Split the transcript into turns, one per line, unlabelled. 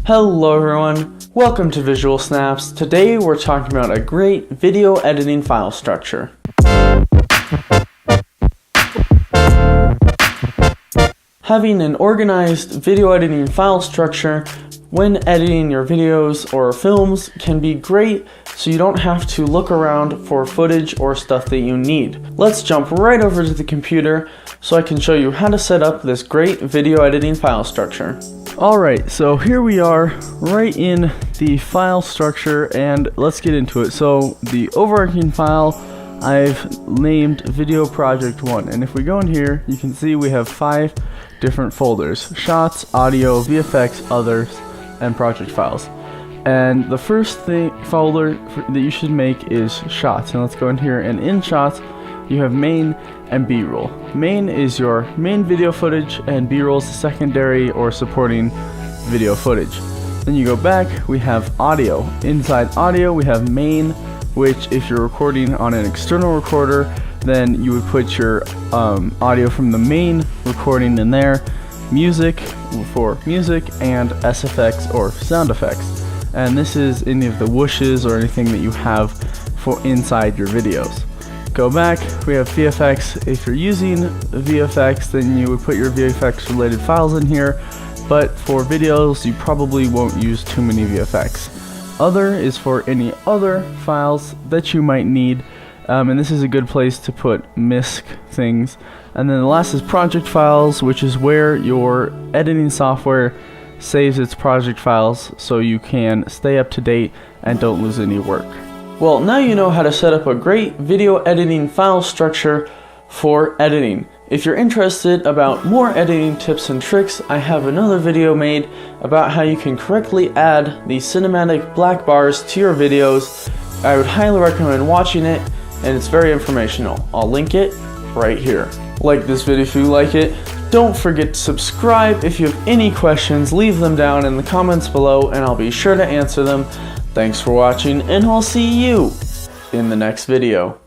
Hello everyone, welcome to VisualSnaps. Today we're talking about a great video editing file structure. Having an organized video editing file structure when editing your videos or films can be great, so you don't have to look around for footage or stuff that you need. Let's jump right over to the computer so I can show you how to set up this great video editing file structure.
Alright, so here we are right in the file structure, and let's get into it. So the overarching file I've named Video Project 1, and if we go in here you can see we have 5 different folders: shots, audio, VFX, others, and project files. And the first folder that you should make is shots, and let's go in here, and in shots you have main and B-roll. Main is your main video footage, and B-roll is the secondary or supporting video footage. Then you go back, we have audio. Inside audio we have main, which if you're recording on an external recorder, then you would put your audio from the main recording in there. Music for music, and SFX or sound effects. And this is any of the whooshes or anything that you have for inside your videos. Go back, we have VFX. If you're using VFX, then you would put your VFX related files in here, but for videos you probably won't use too many VFX. Other is for any other files that you might need, and this is a good place to put MISC things. And then the last is project files, which is where your editing software saves its project files so you can stay up to date and don't lose any work.
Well, now you know how to set up a great video editing file structure for editing. If you're interested about more editing tips and tricks, I have another video made about how you can correctly add the cinematic black bars to your videos. I would highly recommend watching it, and it's very informational. I'll link it right here. Like this video if you like it. Don't forget to subscribe. If you have any questions, leave them down in the comments below and I'll be sure to answer them. Thanks for watching, and I'll see you in the next video.